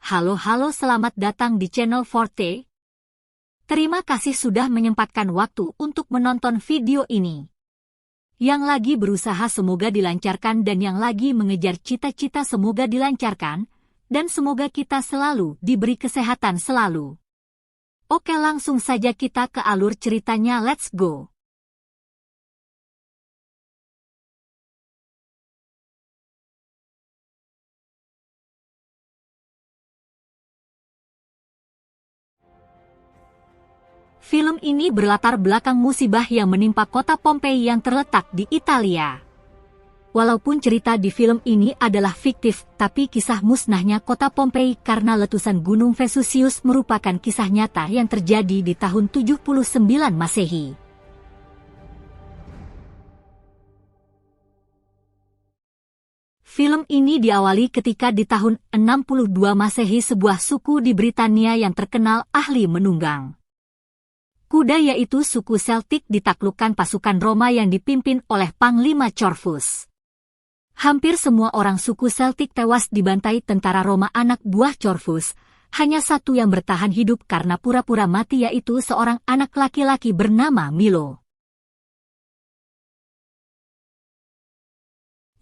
Halo, selamat datang di channel Forte. Terima kasih sudah menyempatkan waktu untuk menonton video ini. Yang lagi berusaha semoga dilancarkan dan yang lagi mengejar cita-cita semoga dilancarkan, dan semoga kita selalu diberi kesehatan selalu. Oke, langsung saja kita ke alur ceritanya, let's go. Film ini berlatar belakang musibah yang menimpa kota Pompei yang terletak di Italia. Walaupun cerita di film ini adalah fiktif, tapi kisah musnahnya kota Pompei karena letusan Gunung Vesuvius merupakan kisah nyata yang terjadi di tahun 79 Masehi. Film ini diawali ketika di tahun 62 Masehi sebuah suku di Britania yang terkenal ahli menunggang kuda yaitu suku Celtic ditaklukkan pasukan Roma yang dipimpin oleh Panglima Corvus. Hampir semua orang suku Celtic tewas dibantai tentara Roma anak buah Corvus. Hanya satu yang bertahan hidup karena pura-pura mati yaitu seorang anak laki-laki bernama Milo.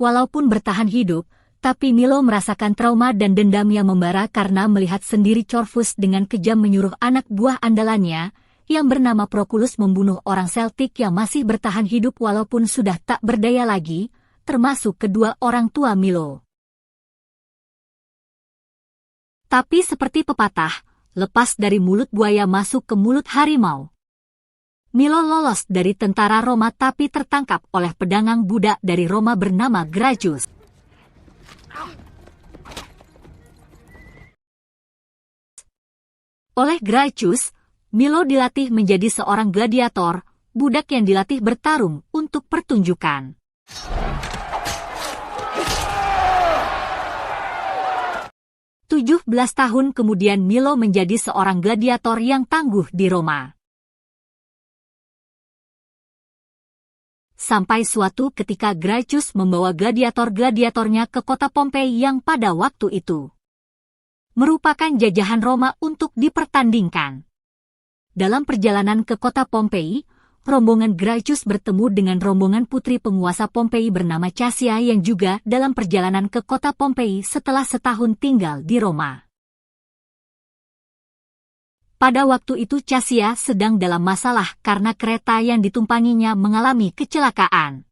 Walaupun bertahan hidup, tapi Milo merasakan trauma dan dendam yang membara karena melihat sendiri Corvus dengan kejam menyuruh anak buah andalannya, yang bernama Proculus membunuh orang Celtic yang masih bertahan hidup walaupun sudah tak berdaya lagi, termasuk kedua orang tua Milo. Tapi seperti pepatah, lepas dari mulut buaya masuk ke mulut harimau. Milo lolos dari tentara Roma tapi tertangkap oleh pedagang budak dari Roma bernama Gracchus. Oleh Gracchus, Milo dilatih menjadi seorang gladiator, budak yang dilatih bertarung untuk pertunjukan. Tujuh belas tahun kemudian Milo menjadi seorang gladiator yang tangguh di Roma. Sampai suatu ketika Gracchus membawa gladiator-gladiatornya ke kota Pompei yang pada waktu itu merupakan jajahan Roma untuk dipertandingkan. Dalam perjalanan ke kota Pompei, rombongan Gracchus bertemu dengan rombongan putri penguasa Pompei bernama Cassia yang juga dalam perjalanan ke kota Pompei setelah setahun tinggal di Roma. Pada waktu itu Cassia sedang dalam masalah karena kereta yang ditumpanginya mengalami kecelakaan.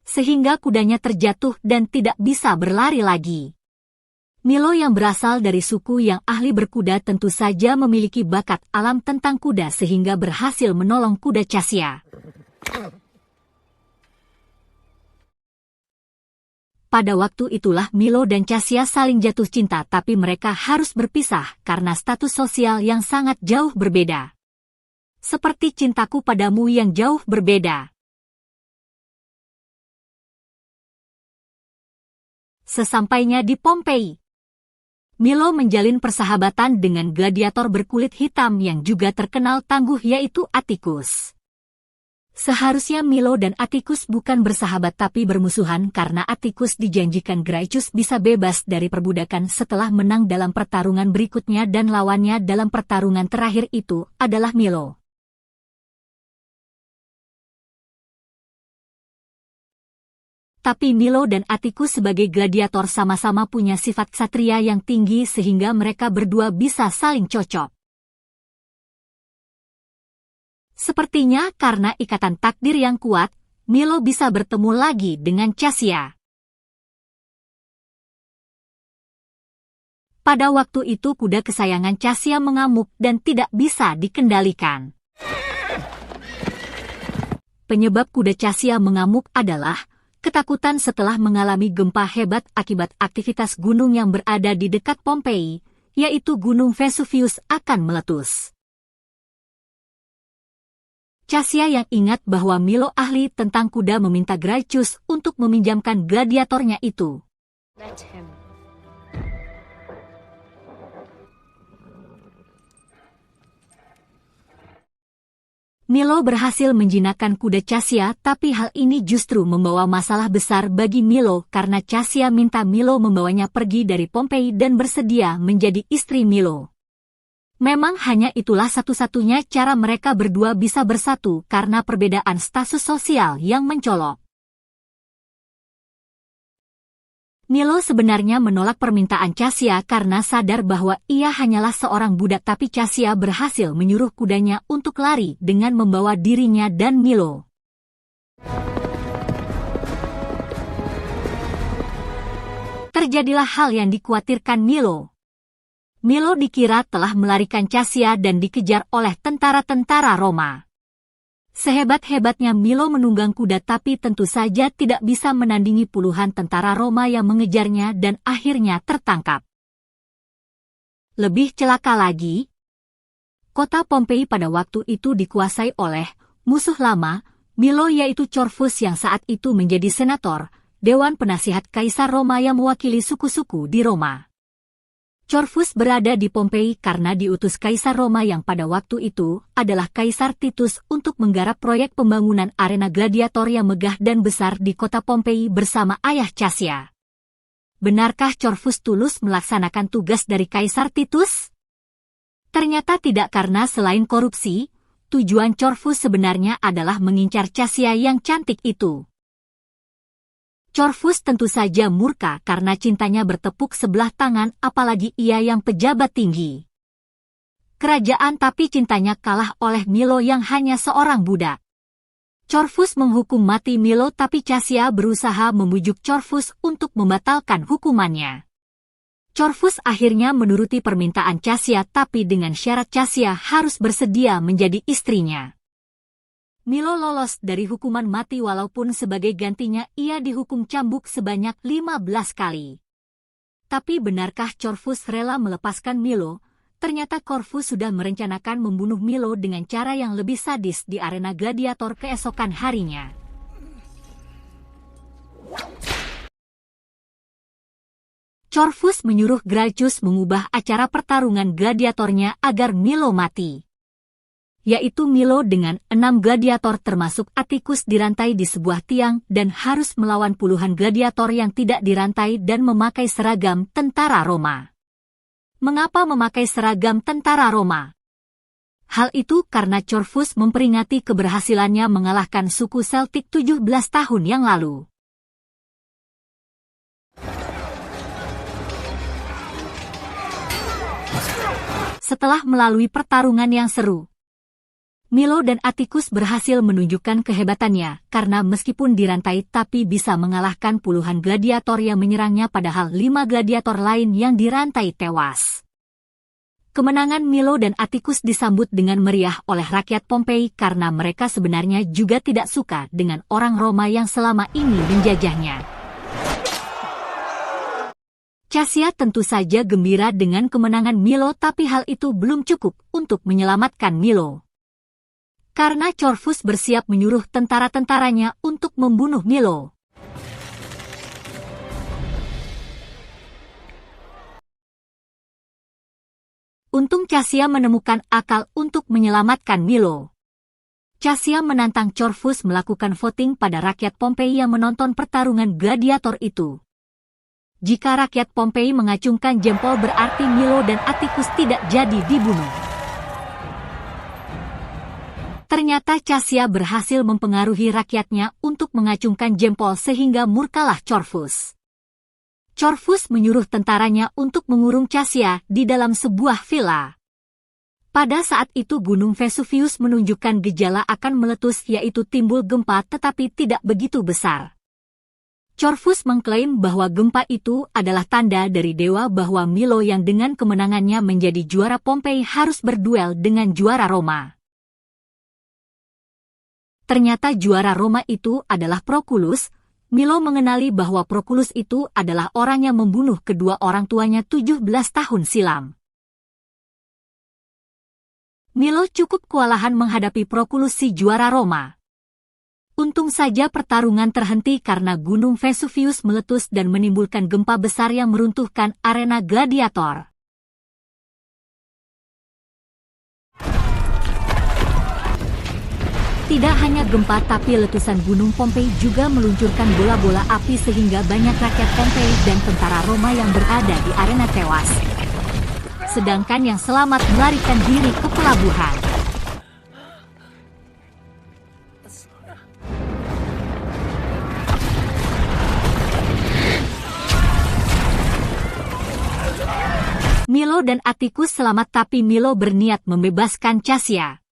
Sehingga kudanya terjatuh dan tidak bisa berlari lagi. Milo yang berasal dari suku yang ahli berkuda tentu saja memiliki bakat alam tentang kuda sehingga berhasil menolong kuda Cassia. Pada waktu itulah Milo dan Cassia saling jatuh cinta tapi mereka harus berpisah karena status sosial yang sangat jauh berbeda. Seperti cintaku padamu yang jauh berbeda. Sesampainya di Pompei, Milo menjalin persahabatan dengan gladiator berkulit hitam yang juga terkenal tangguh yaitu Atticus. Seharusnya Milo dan Atticus bukan bersahabat tapi bermusuhan karena Atticus dijanjikan Gracchus bisa bebas dari perbudakan setelah menang dalam pertarungan berikutnya dan lawannya dalam pertarungan terakhir itu adalah Milo. Tapi Milo dan Atticus sebagai gladiator sama-sama punya sifat ksatria yang tinggi sehingga mereka berdua bisa saling cocok. Sepertinya karena ikatan takdir yang kuat, Milo bisa bertemu lagi dengan Cassia. Pada waktu itu kuda kesayangan Cassia mengamuk dan tidak bisa dikendalikan. Penyebab kuda Cassia mengamuk adalah ketakutan setelah mengalami gempa hebat akibat aktivitas gunung yang berada di dekat Pompei, yaitu Gunung Vesuvius akan meletus. Cassia yang ingat bahwa Milo ahli tentang kuda meminta Gracchus untuk meminjamkan gladiatornya itu. Milo berhasil menjinakkan kuda Cassia, tapi hal ini justru membawa masalah besar bagi Milo karena Cassia minta Milo membawanya pergi dari Pompei dan bersedia menjadi istri Milo. Memang hanya itulah satu-satunya cara mereka berdua bisa bersatu karena perbedaan status sosial yang mencolok. Milo sebenarnya menolak permintaan Cassia karena sadar bahwa ia hanyalah seorang budak, tapi Cassia berhasil menyuruh kudanya untuk lari dengan membawa dirinya dan Milo. Terjadilah hal yang dikhawatirkan Milo. Milo dikira telah melarikan Cassia dan dikejar oleh tentara-tentara Roma. Sehebat-hebatnya Milo menunggang kuda, tapi tentu saja tidak bisa menandingi puluhan tentara Roma yang mengejarnya dan akhirnya tertangkap. Lebih celaka lagi, kota Pompei pada waktu itu dikuasai oleh musuh lama Milo, yaitu Corvus yang saat itu menjadi senator, Dewan Penasihat Kaisar Roma yang mewakili suku-suku di Roma. Corvus berada di Pompei karena diutus Kaisar Roma yang pada waktu itu adalah Kaisar Titus untuk menggarap proyek pembangunan arena gladiator yang megah dan besar di kota Pompei bersama ayah Cassia. Benarkah Corvus tulus melaksanakan tugas dari Kaisar Titus? Ternyata tidak, karena selain korupsi, tujuan Corvus sebenarnya adalah mengincar Cassia yang cantik itu. Corvus tentu saja murka karena cintanya bertepuk sebelah tangan, apalagi ia yang pejabat tinggi kerajaan, tapi cintanya kalah oleh Milo yang hanya seorang budak. Corvus menghukum mati Milo, tapi Cassia berusaha membujuk Corvus untuk membatalkan hukumannya. Corvus akhirnya menuruti permintaan Cassia, tapi dengan syarat Cassia harus bersedia menjadi istrinya. Milo lolos dari hukuman mati, walaupun sebagai gantinya ia dihukum cambuk sebanyak 15 kali. Tapi benarkah Corvus rela melepaskan Milo? Ternyata Corvus sudah merencanakan membunuh Milo dengan cara yang lebih sadis di arena gladiator keesokan harinya. Corvus menyuruh Gracchus mengubah acara pertarungan gladiatornya agar Milo mati, yaitu Milo dengan 6 gladiator termasuk Atticus dirantai di sebuah tiang dan harus melawan puluhan gladiator yang tidak dirantai dan memakai seragam tentara Roma. Mengapa memakai seragam tentara Roma? Hal itu karena Corvus memperingati keberhasilannya mengalahkan suku Celtic 17 tahun yang lalu. Setelah melalui pertarungan yang seru, Milo dan Atticus berhasil menunjukkan kehebatannya karena meskipun dirantai tapi bisa mengalahkan puluhan gladiator yang menyerangnya, padahal 5 gladiator lain yang dirantai tewas. Kemenangan Milo dan Atticus disambut dengan meriah oleh rakyat Pompei karena mereka sebenarnya juga tidak suka dengan orang Roma yang selama ini menjajahnya. Cassia tentu saja gembira dengan kemenangan Milo, tapi hal itu belum cukup untuk menyelamatkan Milo. Karena Corvus bersiap menyuruh tentara-tentaranya untuk membunuh Milo. Untung Cassia menemukan akal untuk menyelamatkan Milo. Cassia menantang Corvus melakukan voting pada rakyat Pompei yang menonton pertarungan gladiator itu. Jika rakyat Pompei mengacungkan jempol, berarti Milo dan Atticus tidak jadi dibunuh. Ternyata Cassia berhasil mempengaruhi rakyatnya untuk mengacungkan jempol sehingga murkalah Corvus. Corvus menyuruh tentaranya untuk mengurung Cassia di dalam sebuah villa. Pada saat itu Gunung Vesuvius menunjukkan gejala akan meletus, yaitu timbul gempa tetapi tidak begitu besar. Corvus mengklaim bahwa gempa itu adalah tanda dari dewa bahwa Milo yang dengan kemenangannya menjadi juara Pompei harus berduel dengan juara Roma. Ternyata juara Roma itu adalah Proculus. Milo mengenali bahwa Proculus itu adalah orang yang membunuh kedua orang tuanya 17 tahun silam. Milo cukup kewalahan menghadapi Proculus, si juara Roma. Untung saja pertarungan terhenti karena Gunung Vesuvius meletus dan menimbulkan gempa besar yang meruntuhkan arena gladiator. Tidak hanya gempa tapi letusan Gunung Pompei juga meluncurkan bola-bola api sehingga banyak rakyat Pompei dan tentara Roma yang berada di arena tewas. Sedangkan yang selamat melarikan diri ke pelabuhan. Milo dan Atticus selamat tapi Milo berniat membebaskan Cassia.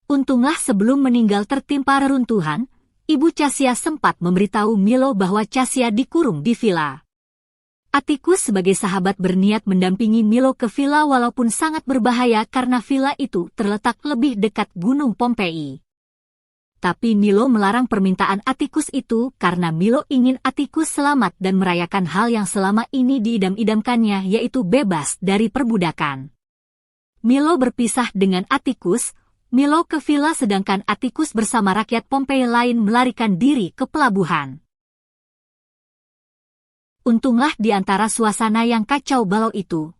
Untunglah sebelum meninggal tertimpa reruntuhan, ibu Cassia sempat memberitahu Milo bahwa Cassia dikurung di villa. Atticus sebagai sahabat berniat mendampingi Milo ke villa walaupun sangat berbahaya karena villa itu terletak lebih dekat Gunung Pompei. Tapi Milo melarang permintaan Atticus itu karena Milo ingin Atticus selamat dan merayakan hal yang selama ini diidam-idamkannya, yaitu bebas dari perbudakan. Milo berpisah dengan Atticus. Milo ke villa sedangkan Atticus bersama rakyat Pompei lain melarikan diri ke pelabuhan. Untunglah di antara suasana yang kacau balau itu,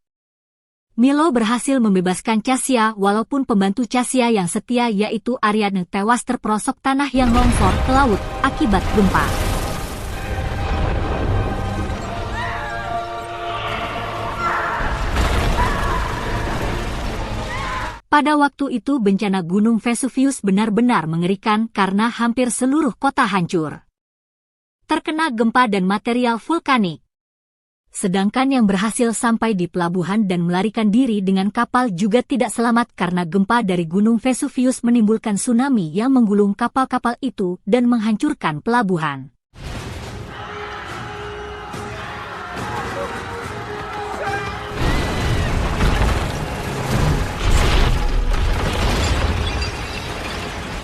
Milo berhasil membebaskan Cassia walaupun pembantu Cassia yang setia yaitu Ariadne tewas terperosok tanah yang longsor ke laut akibat gempa. Pada waktu itu bencana Gunung Vesuvius benar-benar mengerikan karena hampir seluruh kota hancur terkena gempa dan material vulkanik. Sedangkan yang berhasil sampai di pelabuhan dan melarikan diri dengan kapal juga tidak selamat karena gempa dari Gunung Vesuvius menimbulkan tsunami yang menggulung kapal-kapal itu dan menghancurkan pelabuhan.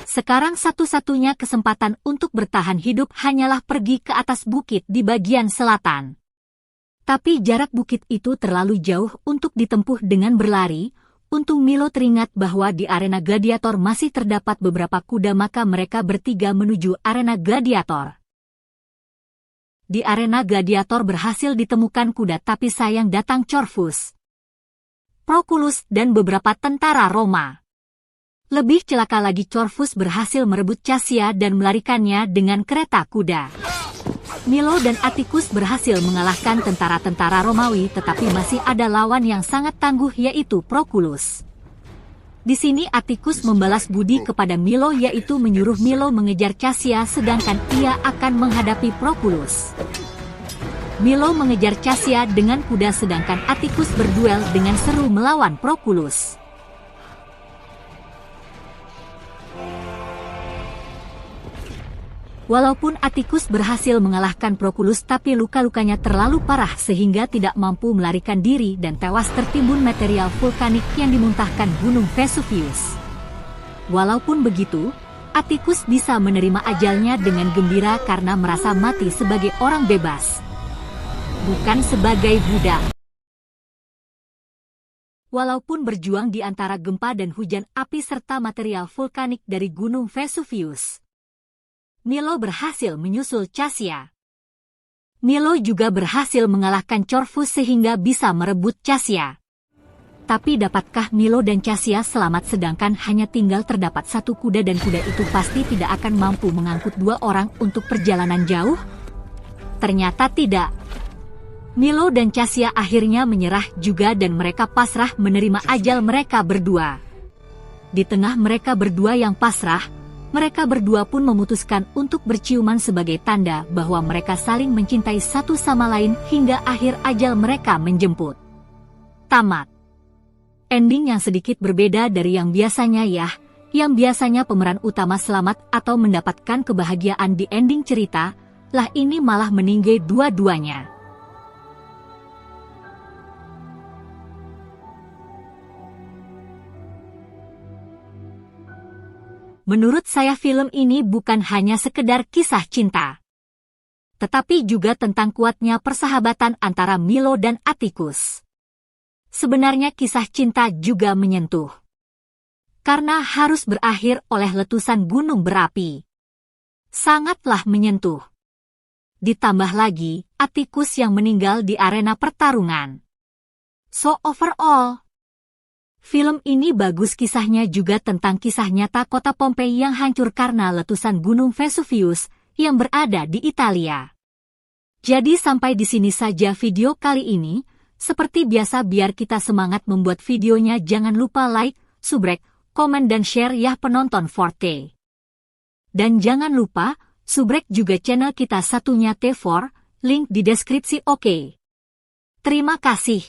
Sekarang satu-satunya kesempatan untuk bertahan hidup hanyalah pergi ke atas bukit di bagian selatan. Tapi jarak bukit itu terlalu jauh untuk ditempuh dengan berlari. Untung Milo teringat bahwa di arena gladiator masih terdapat beberapa kuda, maka mereka bertiga menuju arena gladiator. Di arena gladiator berhasil ditemukan kuda tapi sayang datang Corvus, Proculus dan beberapa tentara Roma. Lebih celaka lagi Corvus berhasil merebut Cassia dan melarikannya dengan kereta kuda. Milo dan Atticus berhasil mengalahkan tentara-tentara Romawi tetapi masih ada lawan yang sangat tangguh yaitu Proculus. Di sini Atticus membalas budi kepada Milo yaitu menyuruh Milo mengejar Cassia sedangkan ia akan menghadapi Proculus. Milo mengejar Cassia dengan kuda sedangkan Atticus berduel dengan seru melawan Proculus. Walaupun Atticus berhasil mengalahkan Proculus tapi luka-lukanya terlalu parah sehingga tidak mampu melarikan diri dan tewas tertimbun material vulkanik yang dimuntahkan Gunung Vesuvius. Walaupun begitu, Atticus bisa menerima ajalnya dengan gembira karena merasa mati sebagai orang bebas, bukan sebagai budak. Walaupun berjuang di antara gempa dan hujan api serta material vulkanik dari Gunung Vesuvius, Milo berhasil menyusul Cassia. Milo juga berhasil mengalahkan Corvus sehingga bisa merebut Cassia. Tapi dapatkah Milo dan Cassia selamat sedangkan hanya tinggal terdapat satu kuda dan kuda itu pasti tidak akan mampu mengangkut dua orang untuk perjalanan jauh? Ternyata tidak. Milo dan Cassia akhirnya menyerah juga dan mereka pasrah menerima ajal mereka berdua. Di tengah mereka berdua yang pasrah, mereka berdua pun memutuskan untuk berciuman sebagai tanda bahwa mereka saling mencintai satu sama lain hingga akhir ajal mereka menjemput. Tamat. Ending yang sedikit berbeda dari yang biasanya ya, yang biasanya pemeran utama selamat atau mendapatkan kebahagiaan di ending cerita, lah ini malah meninggal dua-duanya. Menurut saya film ini bukan hanya sekedar kisah cinta, tetapi juga tentang kuatnya persahabatan antara Milo dan Atticus. Sebenarnya kisah cinta juga menyentuh, karena harus berakhir oleh letusan gunung berapi. Sangatlah menyentuh. Ditambah lagi, Atticus yang meninggal di arena pertarungan. So overall, Film ini bagus, kisahnya juga tentang kisah nyata kota Pompei yang hancur karena letusan Gunung Vesuvius yang berada di Italia. Jadi sampai di sini saja video kali ini. Seperti biasa biar kita semangat membuat videonya, jangan lupa like, subrek, komen dan share ya penonton Forte. Dan jangan lupa subrek juga channel kita satunya T4, link di deskripsi oke. Terima kasih.